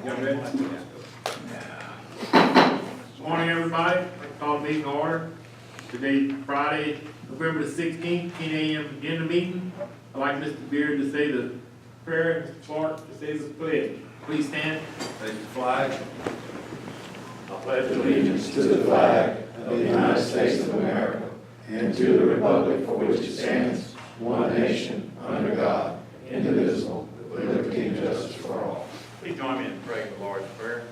Y'all ready? Morning, everybody. Call the meeting to order. Today, Friday, November the 16th, 10 a.m. begin the meeting. I'd like Mr. Beard to say the prayer, and Mr. Clark to say the pledge. Please stand. Raise the flag. I pledge allegiance to the flag of the United States of America and to the republic for which it stands, one nation, under God, indivisible, with liberty and justice for all. Please join me in praying the Lord's Prayer.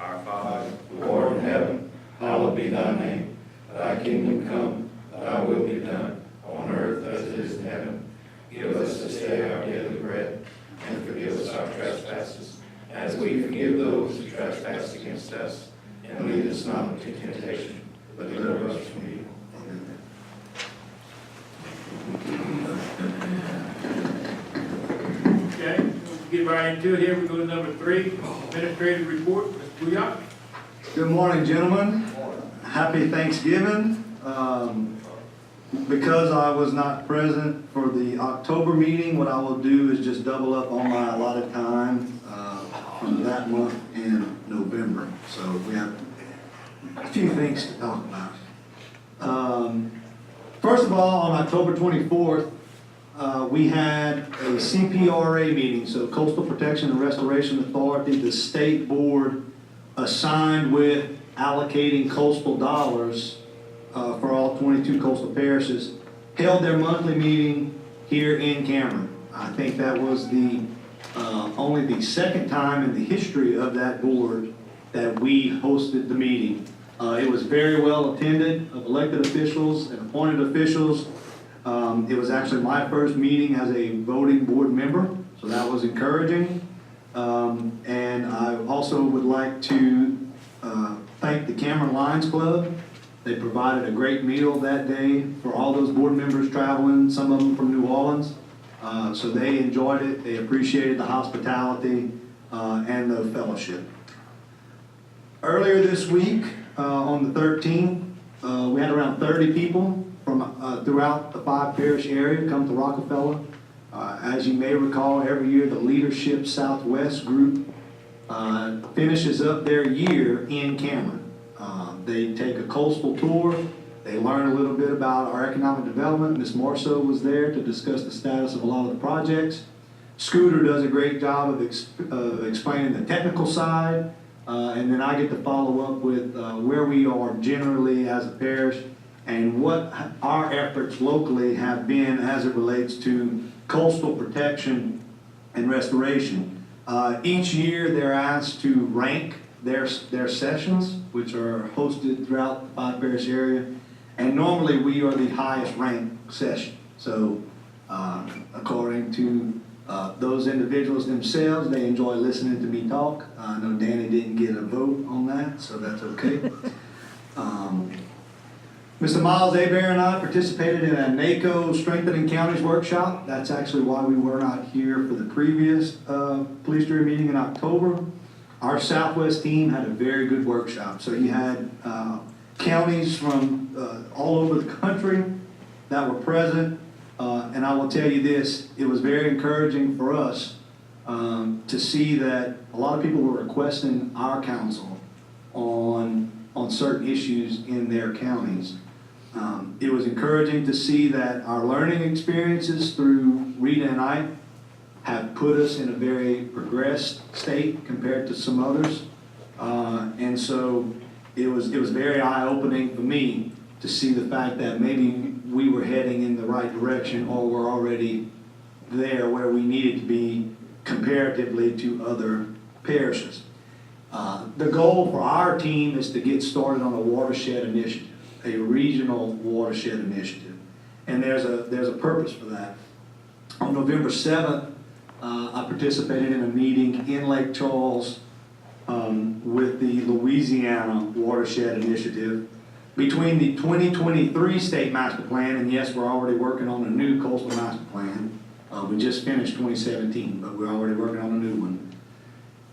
Our Father, Lord in heaven, hallowed be thy name. Thy kingdom come, thy will be done, on earth as it is in heaven. Give us this day our daily bread, and forgive us our trespasses, as we forgive those who trespass against us. And lead us not into temptation, but deliver us from evil. okay, we'll get right into it here. We go to number 3, administrative report. Mr. Booyah. Good morning, gentlemen. Happy Thanksgiving. Because I was not present for the October meeting, what I will do is just double up on my allotted time from that month in November. So we have a few things to talk about. First of all, on October 24th, we had a CPRA meeting, so Coastal Protection and Restoration Authority, the state board assigned with allocating coastal dollars for all 22 coastal parishes, held their monthly meeting here in Cameron. I think that was the only the second time in the history of that board that we hosted the meeting. It was very well attended of elected officials and appointed officials. It was actually my first meeting as a voting board member, so that was encouraging. And I also would like to thank the Cameron Lions Club. They provided a great meal that day for all those board members traveling, some of them from New Orleans. So they enjoyed it. They appreciated the hospitality and the fellowship. Earlier this week, on the 13th, we had around 30 people from throughout the 5 parish area come to Rockefeller. As you may recall, every year the Leadership Southwest group finishes up their year in Cameron. They take a coastal tour. They learn a little bit about our economic development. Ms. Marceau was there to discuss the status of a lot of the projects. Scooter does a great job of explaining the technical side. And then I get to follow up with where we are generally as a parish and what our efforts locally have been as it relates to coastal protection and restoration. Each year they're asked to rank their sessions, which are hosted throughout the 5 parish area, and normally we are the highest ranked session. So according to those individuals themselves, they enjoy listening to me talk. I know Danny didn't get a vote on that, so that's okay. Mr. Miles Abear and I participated in a NACO Strengthening Counties workshop. That's actually why we were not here for the previous police jury meeting in October. Our Southwest team had a very good workshop. So you had counties from all over the country that were present. And I will tell you this, it was very encouraging for us to see that a lot of people were requesting our counsel on certain issues in their counties. It was encouraging to see that our learning experiences through Rita and I have put us in a very progressed state compared to some others. And so it was very eye-opening for me to see the fact that maybe we were heading in the right direction or we're already there where we needed to be comparatively to other parishes. The goal for our team is to get started on a watershed initiative, a regional watershed initiative. And there's a purpose for that. On November 7th, I participated in a meeting in Lake Charles with the Louisiana Watershed Initiative. Between the 2023 State Master Plan, and yes, we're already working on a new Coastal Master Plan. We just finished 2017, but we're already working on a new one.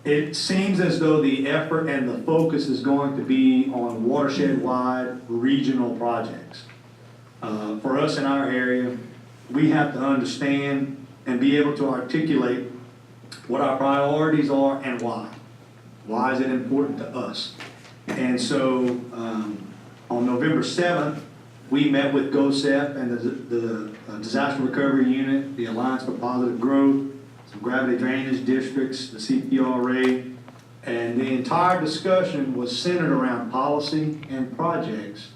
It seems as though the effort and the focus is going to be on watershed-wide regional projects. For us in our area, we have to understand and be able to articulate what our priorities are and why. Why is it important to us? And so, on November 7th, we met with GOSEP and the Disaster Recovery Unit, the Alliance for Positive Growth, some gravity drainage districts, the CPRA, and the entire discussion was centered around policy and projects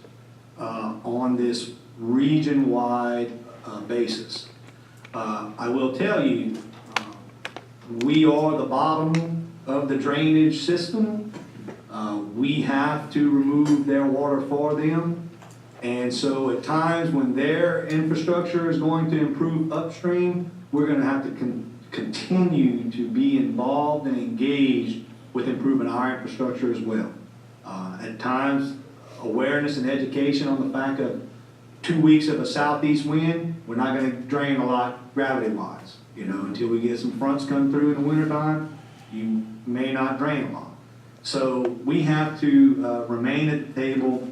on this region-wide basis. I will tell you, we are the bottom of the drainage system. We have to remove their water for them. And so at times when their infrastructure is going to improve upstream, we're going to have to continue to be involved and engaged with improving our infrastructure as well. At times, awareness and education on the fact of 2 weeks of a southeast wind, we're not going to drain a lot gravity-wise. You know, until we get some fronts come through in the wintertime, you may not drain a lot. So we have to remain at the table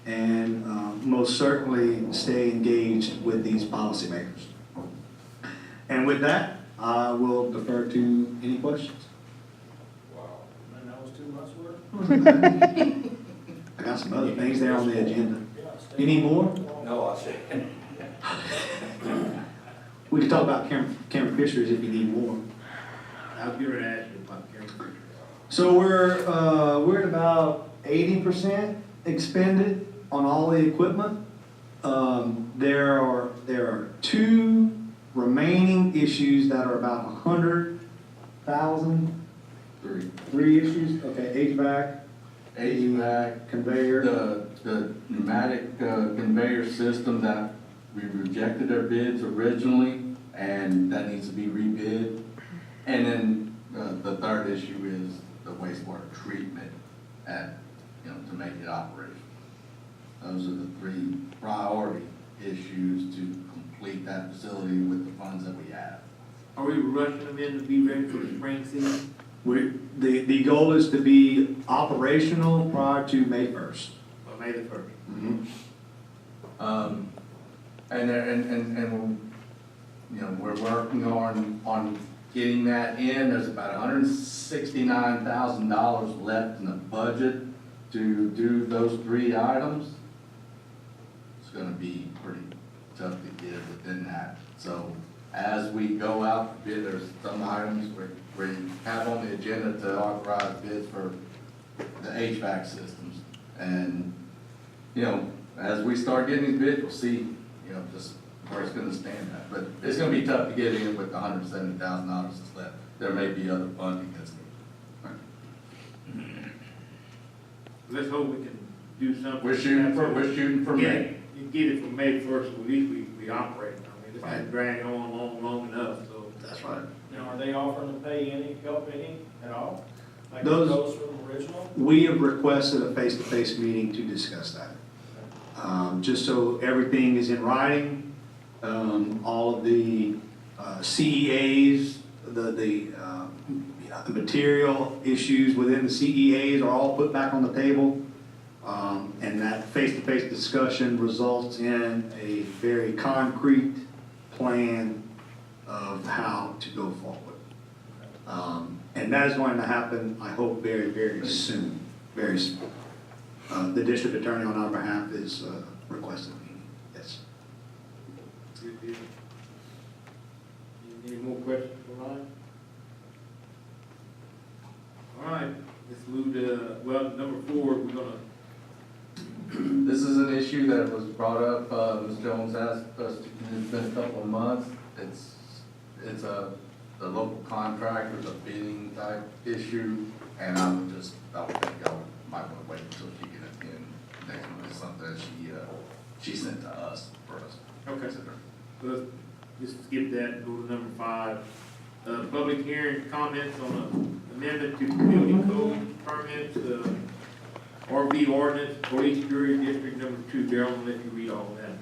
and most certainly stay engaged with these policymakers. And with that, I will defer to any questions. Wow, man, that was too much work. I got some other things there on the agenda. Yeah, You need more? No, I said. We can talk about camera fishers if you need more. I was going to ask you about Karen. So we're at about 80% expended on all the equipment. There are 2 remaining issues that are about 100,000. 3 issues. Okay, HVAC, conveyor. The pneumatic conveyor system that we rejected their bids originally, and that needs to be rebid. And then the third issue is the wastewater treatment to make it operational. Those are the 3 priority issues to complete that facility with the funds that we have. Are we rushing them in to be ready for the spring season? The goal is to be operational prior to May 1st. Or May the 1st? And we're working on getting that in. There's about $169,000 left in the budget to do those 3 items. It's gonna be pretty tough to get within that. So as we go out for bid, there's some items we have on the agenda to authorize bids for the HVAC systems. And, as we start getting these bids, we'll see, just where it's gonna stand at. But it's gonna be tough to get in with the $170,000 that's left. There may be other funding that's needed. Let's hope we can do something. We're shooting for May. You get it from May 1st, at least we operate. I mean, it's Right. been dragging on long enough, so. That's right. Now, are they offering to pay any help at all? Like Those- those from original? We have requested a face-to-face meeting to discuss that. Just so everything is in writing, all of the CEAs, the material issues within the CEAs are all put back on the table. And that face-to-face discussion results in a very concrete plan of how to go forward. And that is going to happen, I hope, very, very soon, very soon. The district attorney on our behalf is requesting a meeting, yes. Good deal. Any more questions for Ryan? All right, let's move to, number 4, we're gonna. This is an issue that was brought up, Ms. Jones asked us, it's been a couple of months. It's the local contractor's a bidding type issue, and I would think y'all might want to wait until she gets it in next month. It's something that she sent to us for us to Okay. consider. So let's just skip that and go to number 5. Public hearing comments on an amendment to building code permits, RV ordinance, Police Jury District number 2. Darryl, I'll let you read all of that.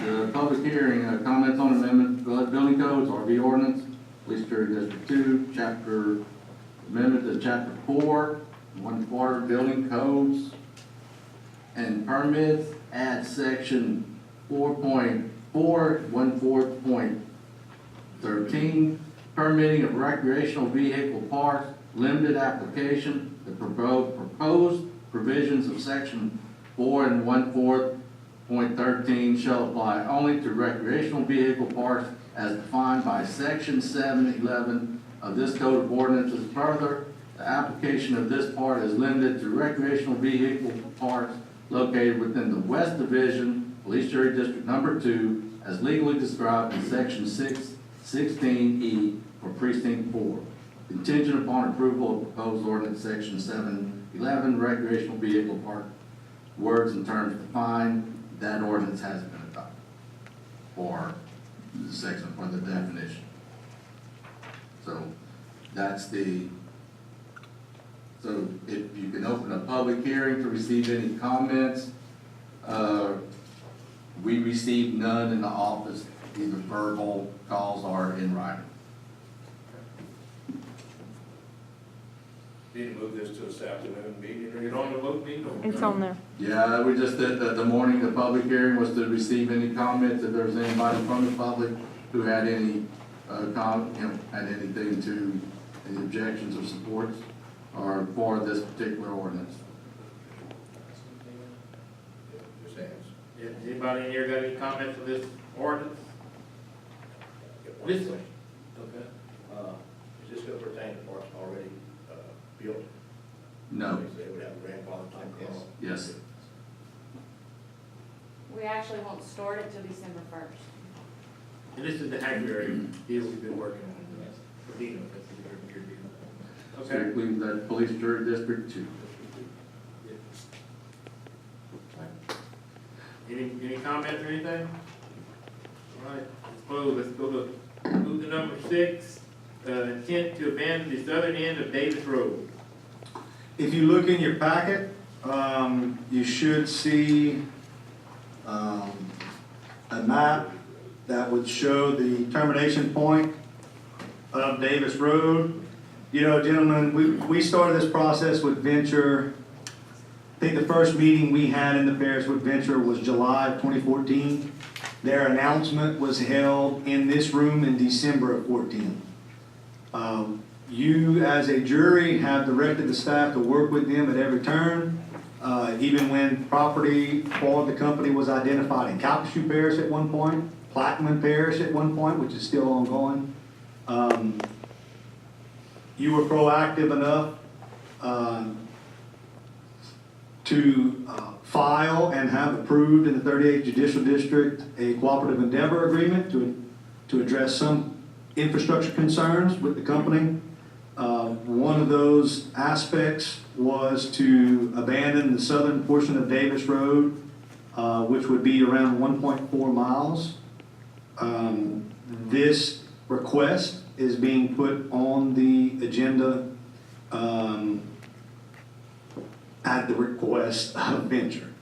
The public hearing, comments on amendment to building codes, RV ordinance, Police Jury District 2, amendment to chapter 4, water building codes and permits, add section 4.4, 1/4.13, permitting of recreational vehicle parks, limited application. The proposed provisions of section 4 and 1/4.13 shall apply only to recreational vehicle parks as defined by section 711 of this code of ordinances. Further, the application of this part is limited to recreational vehicle parks located within the West Division, Police Jury District Number 2, as legally described in section 616E for precinct 4. Contingent upon approval of proposed ordinance section 711, recreational vehicle park, words and terms defined, that ordinance has been adopted. For the section, for the definition. So that's so if you can open a public hearing to receive any comments, we received none in the office, either verbal calls or in writing. Need to move this to this afternoon meeting or Is it on the vote meeting? It's on there. Yeah, we just did, the morning of the public hearing was to receive any comments, if there was anybody from the public who had any, had anything to, any objections or supports, or for this particular ordinance. Just hands. Yeah, anybody in here got any comments on this ordinance? This way. Okay. Is this going to pertain to parks already built? No, They would have a grandfather type clause? yes. We actually won't start it till December 1st. And this is the Hackberry deal we've been working on. For Dino, that's the your deal. Okay. Strictly that Police Jury District 2. Any comments or anything? All right, let's close. Let's go to, move to number 6, intent to abandon the southern end of Davis Road. If you look in your packet, you should see a map that would show the termination point of Davis Road. You know, gentlemen, we started this process with Venture. I think the first meeting we had in the parish with Venture was July of 2014. Their announcement was held in this room in December of 14. You, as a jury, have directed the staff to work with them at every turn. Even when property for the company was identified in Calcasieu Parish at one point, Plaquemine Parish at one point, which is still ongoing. You were proactive enough to file and have approved in the 38th Judicial District a cooperative endeavor agreement to address some infrastructure concerns with the company. One of those aspects was to abandon the southern portion of Davis Road, which would be around 1.4 miles. This request is being put on the agenda at the request of Venture.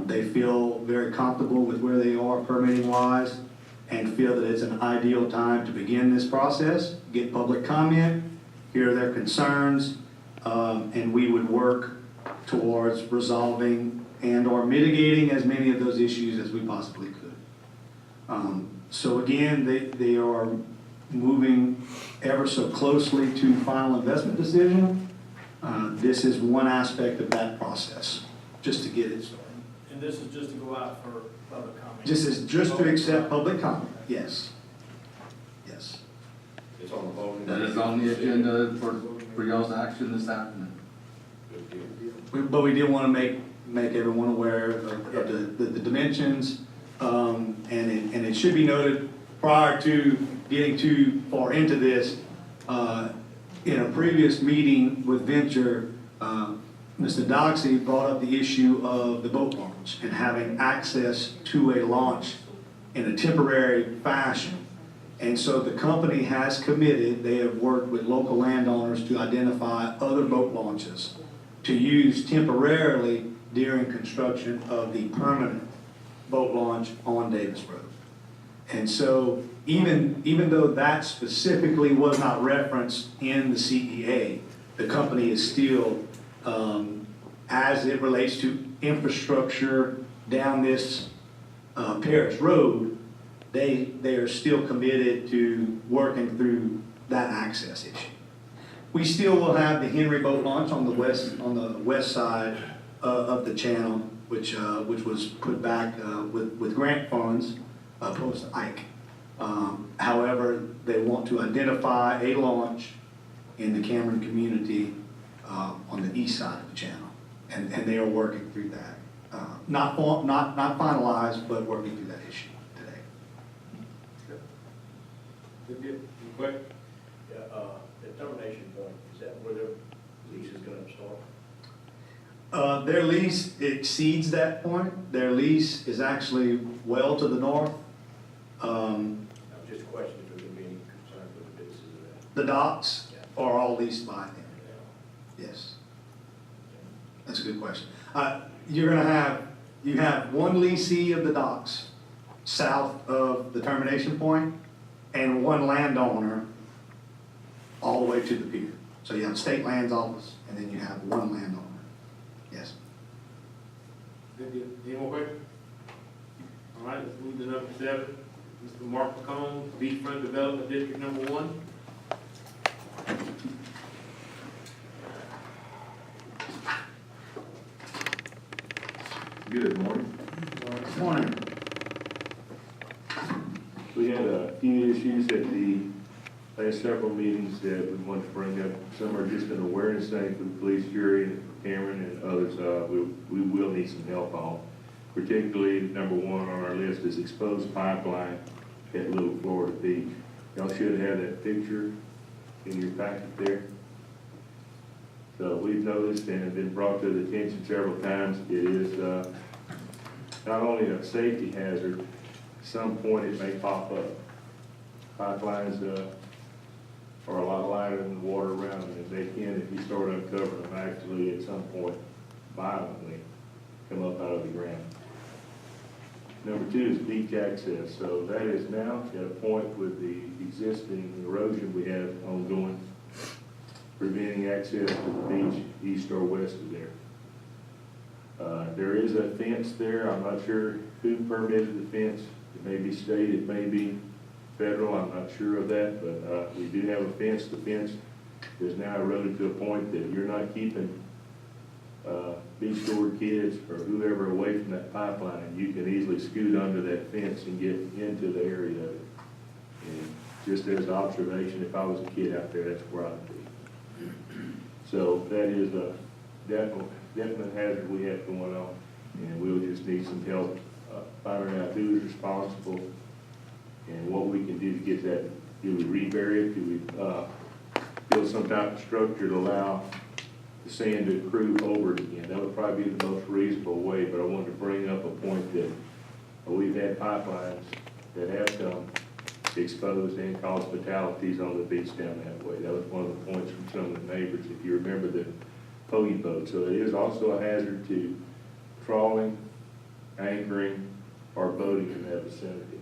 They feel very comfortable with where they are permitting wise and feel that it's an ideal time to begin this process, get public comment, hear their concerns, and we would work towards resolving and or mitigating as many of those issues as we possibly could. So again, they are moving ever so closely to final investment decision. This is one aspect of that process, just to get it started. And this is just to go out for public comment? This is just to accept public comment, yes. Yes. It's on the voting. That is on the agenda for y'all's action this afternoon. Good deal. But we did want to make everyone aware of the dimensions. And it should be noted, prior to getting too far into this, in a previous meeting with Venture, Mr. Doxey brought up the issue of the boat launch and having access to a launch in a temporary fashion. And so the company has committed, they have worked with local landowners to identify other boat launches to use temporarily during construction of the permanent boat launch on Davis Road. And so even though that specifically was not referenced in the CEA, the company is still, as it relates to infrastructure down this Parish Road, they are still committed to working through that access issue. We still will have the Henry Boat Launch on the west side of the channel, which was put back with grant funds post Ike. However, they want to identify a launch in the Cameron community on the east side of the channel, and they are working through that. Not finalized, but working through that issue today. Good, good. Any questions? Yeah, the termination point, is that where their lease is gonna start? Their lease exceeds that point. Their lease is actually well to the north. I'm just questioning if there's gonna be any concern with the businesses of that. The docks are all leased by them. Yes. That's a good question. You have one leasee of the docks south of the termination point and one landowner all the way to the pier. So you have state lands office and then you have one landowner. Yes. Good deal. Any more questions? All right, let's move to number 7. Mr. Mark McComb, Beachfront Development District number 1. Good morning. Good morning. We had a few issues at the last several meetings that we wanted to bring up. Some are just an awareness thing for the police jury and for Cameron, and others we will need some help on. Particularly, number 1 on our list is exposed pipeline at Little Florida Beach. Y'all should have that picture in your packet there. So we've noticed and have been brought to the attention several times, it is not only a safety hazard, at some point it may pop up. Pipelines are a lot lighter than the water around them, and they can, if you start uncovering them, actually at some point violently come up out of the ground. Number 2 is beach access. So that is now at a point with the existing erosion we have ongoing, preventing access to the beach east or west of there. There is a fence there. I'm not sure who permitted the fence. It may be state, it may be federal. I'm not sure of that, but we do have a fence. The fence is now eroded to a point that you're not keeping beach goer kids or whoever away from that pipeline. You can easily scoot under that fence and get into the area of it. And just as an observation, if I was a kid out there, that's where I'd be. So that is a definite hazard we have going on, and we'll just need some help finding out who is responsible and what we can do to get that. Do we rebury it? Do we build some type of structure to allow the sand to accrue over it again? That would probably be the most reasonable way, but I wanted to bring up a point that we've had pipelines that have come exposed and caused fatalities on the beach down that way. That was one of the points from some of the neighbors, if you remember the pogey boat. So it is also a hazard to trawling, anchoring, or boating in that vicinity.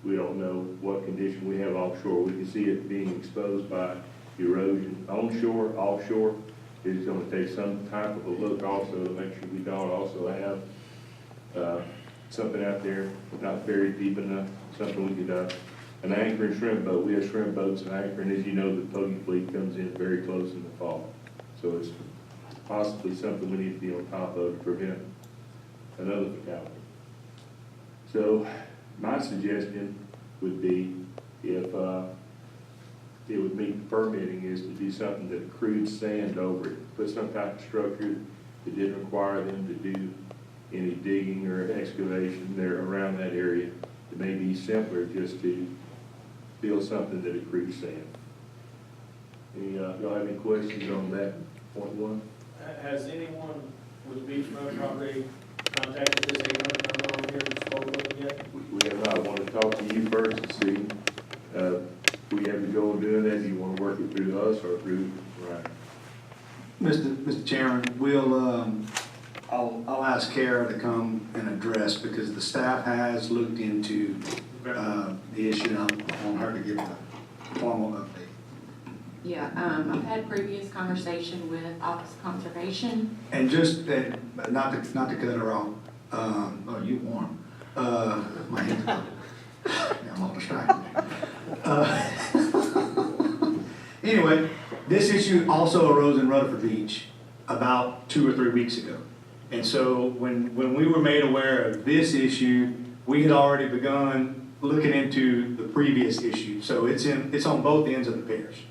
We don't know what condition we have offshore. We can see it being exposed by erosion. Onshore, offshore, it's going to take some type of a look also to make sure we don't also have something out there not buried deep enough, something we could, an anchor and shrimp boat. We have shrimp boats and anchor, and as you know, the pogey fleet comes in very close in the fall. So it's possibly something we need to be on top of to prevent another fatality. So my suggestion would be, if it would meet the permitting, is to do something that accrued sand over it. Put some type of structure that didn't require them to do any digging or excavation there around that area. It may be simpler just to build something that accrues sand. Y'all have any questions on that point 1? Has anyone with beachfront property contacted this 800 number on here and spoke with them yet? We have not. I want to talk to you first to see, we have to go and do that. Do you want to work it through us or through Ryan? Mr. Chairman, I'll ask Kara to come and address, because the staff has looked into the issue, and I want her to give a formal update. Yeah, I've had previous conversation with Office of Conservation. And just, not to cut her off, oh, you warm, my hands up. anyway, this issue also arose in Rutherford Beach about 2 or 3 weeks ago. And so when we were made aware of this issue, we had already begun looking into the previous issue. So it's on both ends of the parish.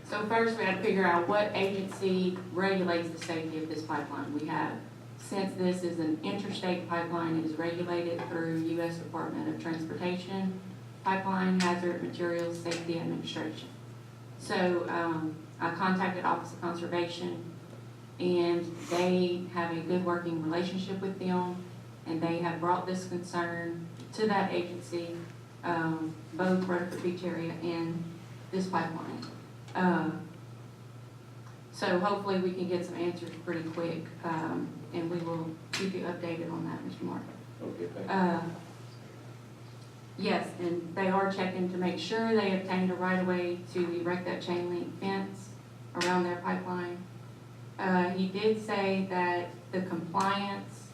So first, we had to figure out what agency regulates the safety of this pipeline. We have, since this is an interstate pipeline, it is regulated through U.S. Department of Transportation, Pipeline Hazard Materials Safety Administration. So I contacted Office of Conservation, and they have a good working relationship with them, and they have brought this concern to that agency, both Rutherford Beach area and this pipeline. So hopefully we can get some answers pretty quick, and we will keep you updated on that, Mr. Martin. Okay, thank you. Yes, and they are checking to make sure they obtained a right-of-way to erect that chain link fence around their pipeline. He did say that the compliance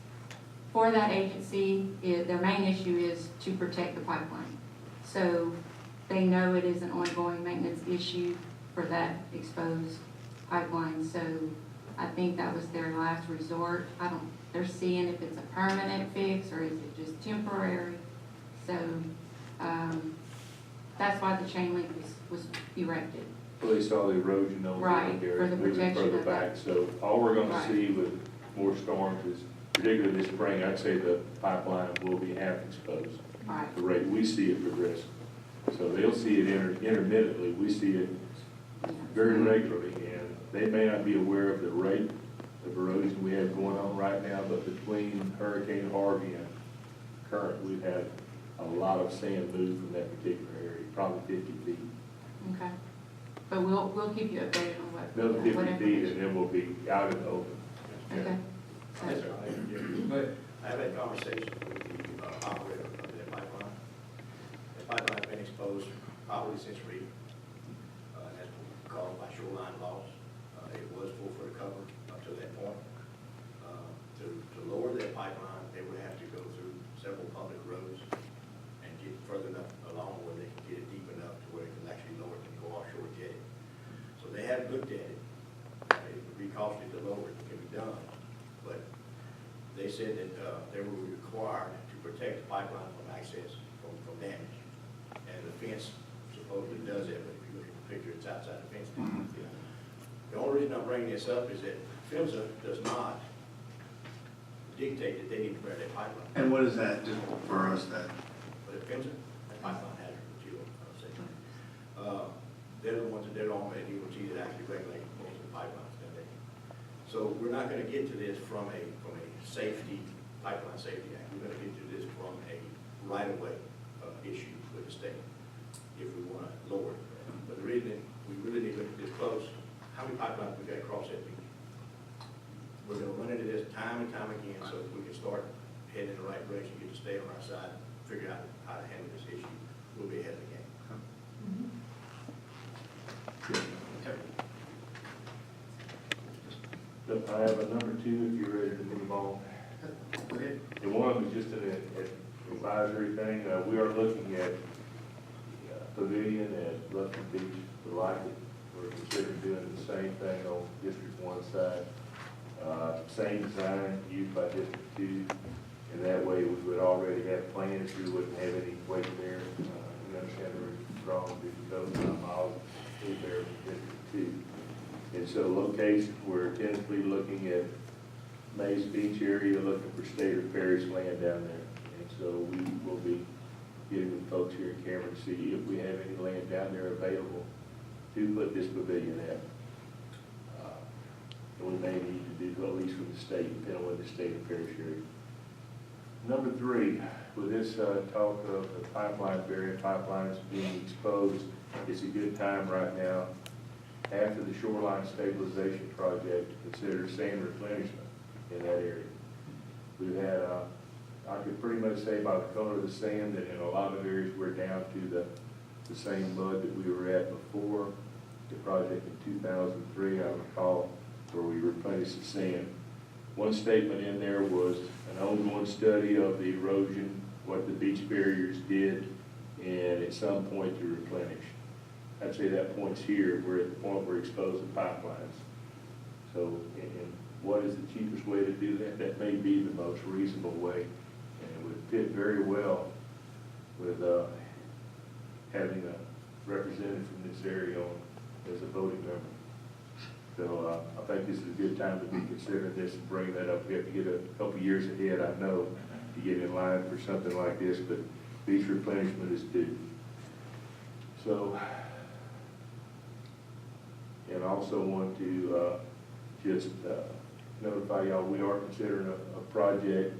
for that agency, their main issue is to protect the pipeline. So they know it is an ongoing maintenance issue for that exposed pipeline, so I think that was their last resort. They're seeing if it's a permanent fix or is it just temporary. So, that's why the chain link was erected. Well, they saw the erosion on the Right, area, for the moving protection further of back. that. So all we're gonna Right. see with more storms is, particularly this spring, I'd say the pipeline will be half exposed. Right, The rate we see it progressing. So they'll see it intermittently, we see it very regularly, and they may not be aware of the rate of erosion we have going on right now, but between Hurricane Harvey and current, we've had a lot of sand moved from that particular area, probably 50 feet. okay. But we'll keep you updated on what. Another 50 whatever. feet, and then we'll be out in the open. Okay. Yes, sir. But I've had conversations with the operator of that pipeline. The pipeline's been exposed probably since Reed. That's caused by shoreline loss. It was full for the cover up to that point. To lower that pipeline, they would have to go through several public roads and get further enough along where they can get it deep enough to where it can actually lower it and go offshore and get it. So they have looked at it. It would be costly to lower it, it can be done. But they said that they were required to protect the pipeline from access, from damage. And the fence supposedly does that, but if you look at the picture, it's outside the fence. The only reason I'm bringing this up is that PHMSA does not dictate that they need to repair that pipeline. And what is that, just for us, that? But at PHMSA, that pipeline hazard material, safety. They're the ones that they're on at DOT that actually regulate most of the pipelines that they. So we're not gonna get to this from a safety, pipeline safety act. We're gonna get to this from a right-of-way issue with the state, if we wanna lower it. But the reason we really need to look at this close, how many pipelines we got across that beach? We're gonna run into this time and time again, so if we can start heading in the right direction, get the state on our side, figure out how to handle this issue, we'll be ahead of the game. Look, I have a number 2 if you're ready to move on. Okay. And one was just an advisory thing. We are looking at pavilion at Rutherford Beach, we like it. We're considering doing the same thing on District 1 side. Same design used by District 2, and that way we would already have plans, we wouldn't have any wait there. We understand we're wrong, because those miles through there from District 2. And so location, we're tentatively looking at Mays Beach area, looking for state or parish land down there. And so we will be getting with folks here in Cameron to see if we have any land down there available to put this pavilion at. And we may need to do, at least from the state, depending on what the state or parish area. Number 3, with this talk of the pipeline, various pipelines being exposed, it's a good time right now, after the shoreline stabilization project, to consider sand replenishment in that area. We've had, I could pretty much say by the color of the sand that in a lot of areas we're down to the same mud that we were at before the project in 2003, I recall, where we replenished the sand. One statement in there was an ongoing study of the erosion, what the beach barriers did, and at some point to replenish. I'd say that point's here, we're at the point we're exposing pipelines. So, and what is the cheapest way to do that? That may be the most reasonable way, and it would fit very well with, having a representative from this area on as a voting member. So, I think this is a good time to be considering this and bring that up. We have to get a couple years ahead, I know, to get in line for something like this, but beach replenishment is due. So, and I also want to, just, notify y'all, we are considering a project.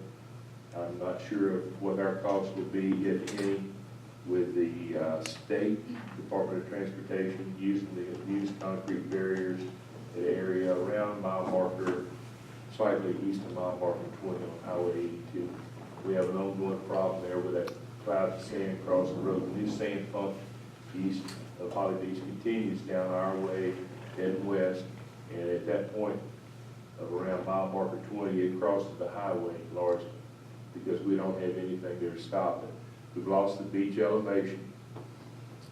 I'm not sure of what our cost will be, if any, with the, State Department of Transportation using the used concrete barriers in the area around mile marker, slightly east of mile marker 20 on Highway 82. We have an ongoing problem there with that cloud of sand across the road. The new sand pump east of Holly Beach continues down our way, heading west, and at that point of around mile marker 20, it crosses the highway largely because we don't have anything there to stop it. We've lost the beach elevation.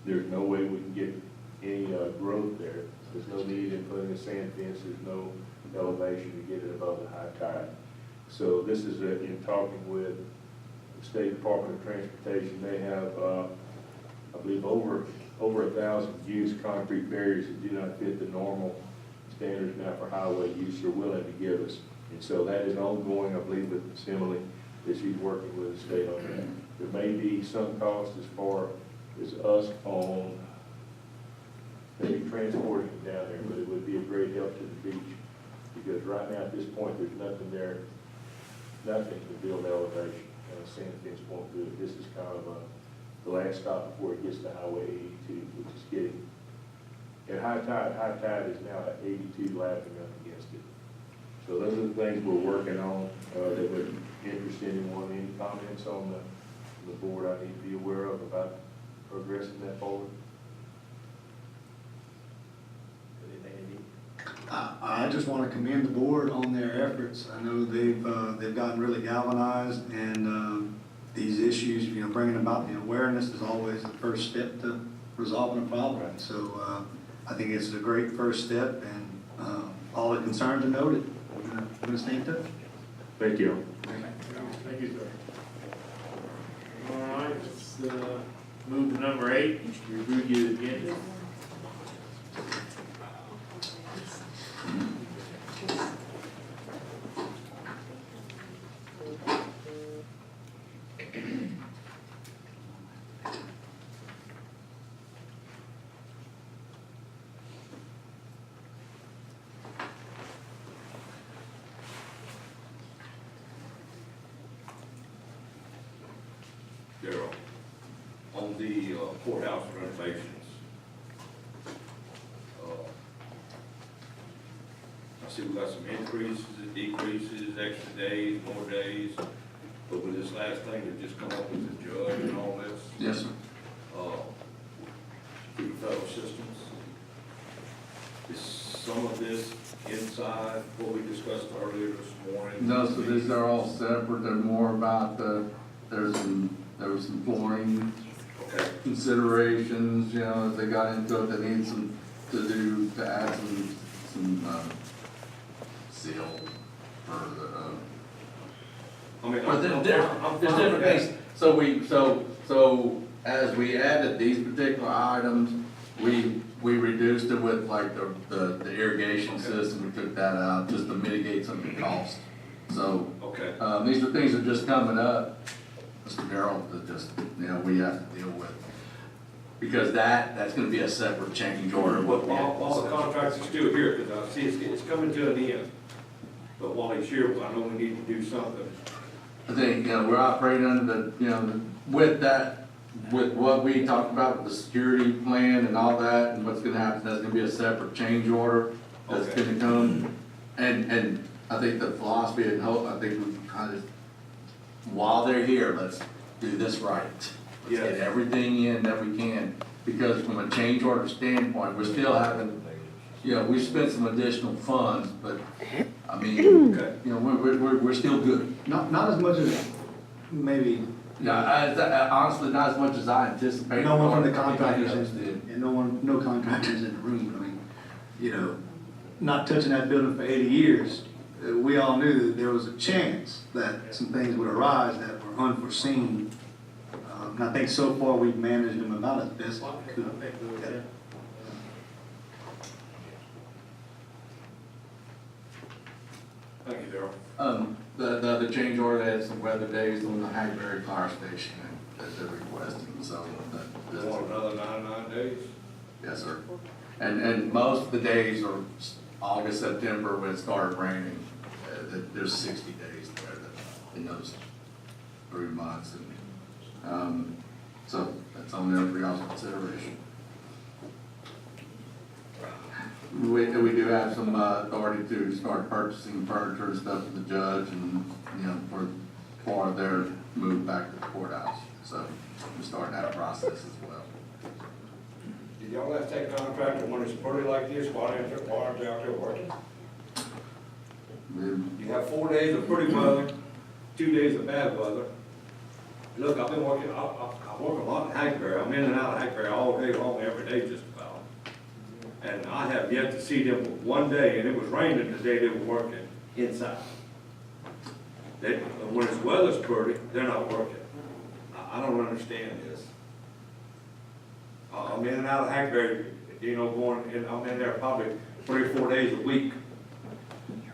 There's no way we can get any growth there. There's no need in putting a sand fence. There's no elevation to get it above the high tide. So this is in talking with the State Department of Transportation. They have, I believe, over 1,000 used concrete barriers that do not fit the normal standards now for highway use. They're willing to give us. And so that is ongoing, I believe, with Simile, that she's working with the state on that. There may be some cost as far as us on maybe transporting them down there, but it would be a great help to the beach. Because right now, at this point, there's nothing there, nothing to build elevation, and a sand fence won't do it. This is kind of the last stop before it gets to Highway 82, which is getting, at high tide is now at 82 lapping up against it. So those are the things we're working on, that would interest anyone. Any comments on the board I need to be aware of about progressing that forward? I just want to commend the board on their efforts. I know they've gotten really galvanized, and these issues, bringing about the awareness is always the first step to resolving a problem. So I think it's a great first step, and all the concerns are noted. We're going to stay in touch. Thank you. Thank you, sir. All right, let's move to number 8, review the agenda. Darryl, on the courthouse renovations, I see we got some increases and decreases, extra days, more days, but with this last thing that just come up with the judge and all this, Yes, sir. through the federal systems, is some of this inside what we discussed earlier this morning? No, so these are all separate. They're more about there was some flooring Okay, considerations, as they got into it, they need to add some seal for I mean, but I'm there's fine different with that. things. So as we added these particular items, we reduced it with like the irrigation system, we took that out just to mitigate some of the cost. So, Okay. these are things that are just coming up, Mr. Darrell, that just, we have to deal with. Because that's gonna be a separate change order. While the contracts are still here, because I see it's coming to an end, but while he's here, I know we need to do something. I think, we're operating under with what we talked about with the security plan and all that, and what's gonna happen, that's gonna be a separate change order that's Okay. gonna come. And I think the philosophy and hope, I think we kind of, while they're here, let's do this right. Let's get Yes. everything in that we can, because from a change order standpoint, we're still having, we spent some additional funds, but, I mean, Okay. we're still good. Not as much as maybe Yeah, honestly, not as much as I anticipated. No one from the or anybody contractors else in, did. and no contractors in the room, I mean, you know, not touching that building for 80 years, we all knew that there was a chance that some things would arise that were unforeseen. And I think so far we've managed them about as best we could. Thank you, Darrell. The other change order has some weather days on the Hackberry Fire Station that they're requesting, so You that, want another 99 days? yes, sir. And most of the days are August, September, when it started raining. There's 60 days there in those 3 months. And, so that's on there for y'all's consideration. We do have some authority to start purchasing furniture and stuff for the judge and, you know, for their move back to the courthouse. So we're starting that process as well. Did y'all have to take a contractor when it's pretty like this, why aren't they out there working? You have 4 days of pretty weather, 2 days of bad weather. Look, I've been working, I work a lot in Hackberry, I'm in and out of Hackberry all day long, every day just about. And I have yet to see them one day, and it was raining the day they were working inside. When it's weather's pretty, they're not working. I don't understand this. I'm in and out of Hackberry, you know, I'm in there probably 3 or 4 days a week.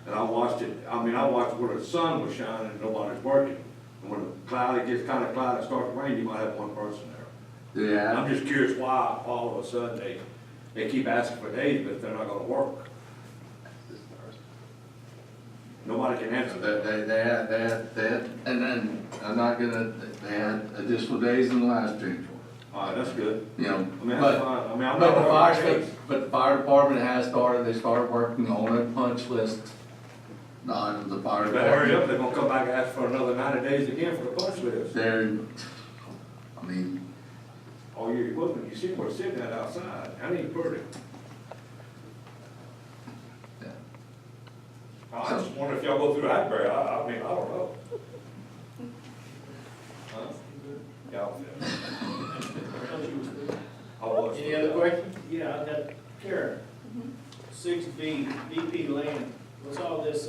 And I watched where the sun was shining and nobody's working. And when it gets kind of cloudy, it starts to rain, you might have one person there. And Yeah. I'm just curious why all of a sudden they keep asking for days, but they're not gonna work. Nobody can answer that. They had, and then they had additional days in the last change order. All right, that's good. You know, I mean, but, that's fine. I mean, I'm but not. the fire department has they started working on a punch list. The items the fire They better hurry department. up, they're gonna come back and ask for another 90 days again for the punch list. I mean, All your equipment, you see where it's sitting at outside, I ain't pretty. yeah. I just wonder if y'all go through Hackberry, I mean, I don't know. Huh? Y'all. I was. Any other questions? Yeah, I got Karen. 6B, BP land, what's all this,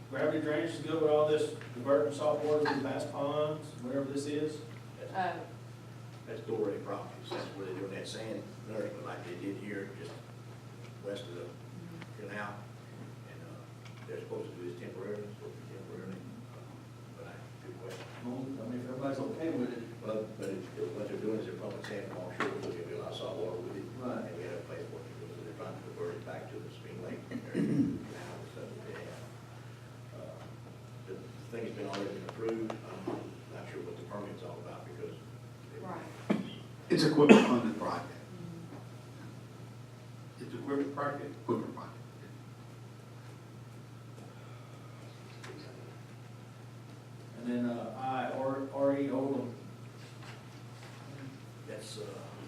gravity drainage to go with all this diverting salt water to the bass ponds, whatever this is? That's Dory Properties, that's where they're doing that sand nourishment like they did here, just west of the canal. And, they're supposed to do this temporarily, but good question. Well, I mean, if everybody's okay with it. But what they're doing is they're pumping sand from offshore, because there'll be a lot of salt water with it. Right. And we have a place for it to go, so they're trying to convert it back to the spring lake area, canal and stuff that they have. The thing's been already been approved, I'm not sure what the permit's all about, because Right. It's equipment funded project, It's a equipment project. equipment project. And then, RE Oldham, that's,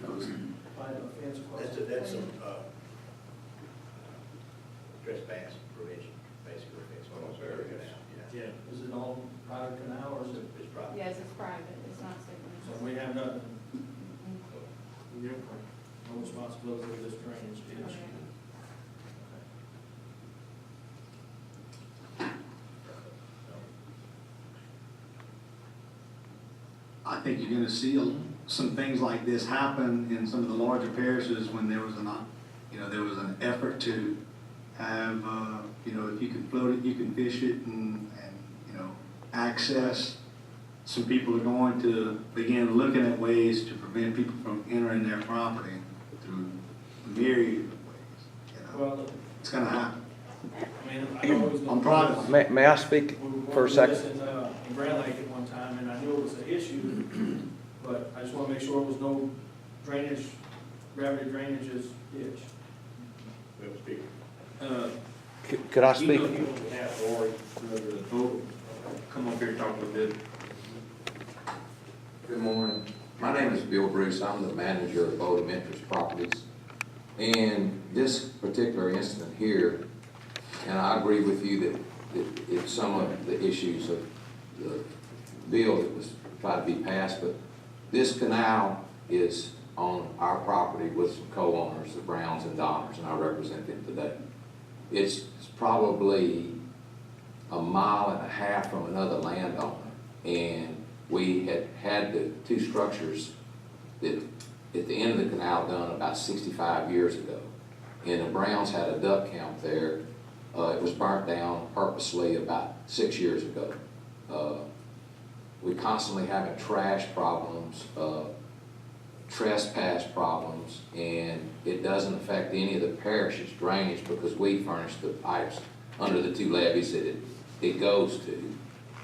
find a fence across. that's some, trespass prevention, basically, that's what I'm saying now, yeah. Yeah. Is it on private canal or is it, It's probably. Yes, it's private, it's not city. so we have nothing, Yeah. no responsibility for this drainage ditch? I think you're gonna see some things like this happen in some of the larger parishes when there was there was an effort to have, if you can float it, you can fish it and access. Some people are going to begin looking at ways to prevent people from entering their property through myriad of ways. Well, It's gonna happen. I mean, I know it was. I'm proud of it. May I speak We were for a going through second? this in Grand Lake at one time, and I knew it was an issue, but I just want to make sure it was no drainage, gravity drainages ditch. We have a speaker. Could I speak? You don't have Lori, come up here and talk a little bit. Good morning. My name is Bill Bruce. I'm the manager of Oldham Interest Properties. And this particular incident here, and I agree with you that it's some of the issues of the bill that was tried to be passed, but this canal is on our property with some co-owners, the Browns and Donners, and I represent them today. It's probably a mile and a half from another landowner, and we had the two structures that at the end of the canal done about 65 years ago. And the Browns had a duck camp there. It was burnt down purposely about 6 years ago. We constantly having trash problems, trespass problems, and it doesn't affect any of the parish's drainage because we furnish the pipes under the two levees that it goes to.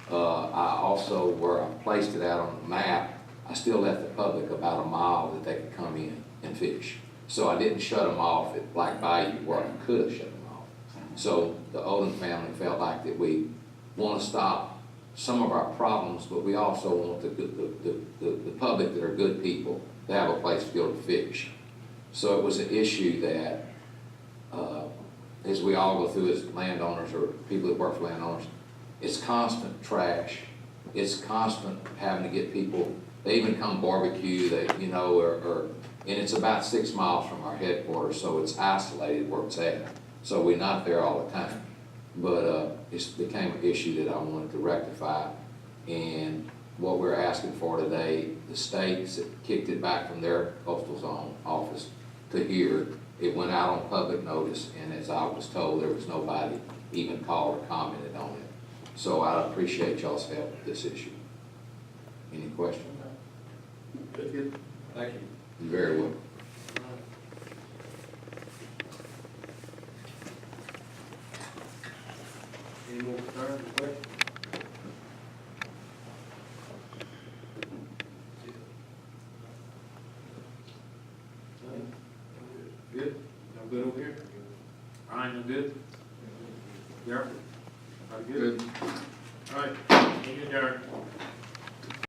I also, where I placed it out on the map, I still left the public about a mile that they could come in and fish. So I didn't shut them off at Black Bayou where I could have shut them off. So the Odom family felt like that we want to stop some of our problems, but we also want the public that are good people to have a place to go to fish. So it was an issue that, as we all go through as landowners or people that work for landowners, it's constant trash. It's constant having to get people, they even come barbecue, and it's about 6 miles from our headquarters, so it's isolated where it's at. So we're not there all the time. But it became an issue that I wanted to rectify. And what we're asking for today, the states kicked it back from their coastal zone office to here. It went out on public notice, and as I was told, there was nobody even called or commented on it. So I appreciate y'all's help with this issue. Any questions? Good. Thank you. You're very welcome. Any more concerns or questions? Good? Y'all good over here? Ryan, you good? Derek? Everybody good? Good. All right, meeting adjourned.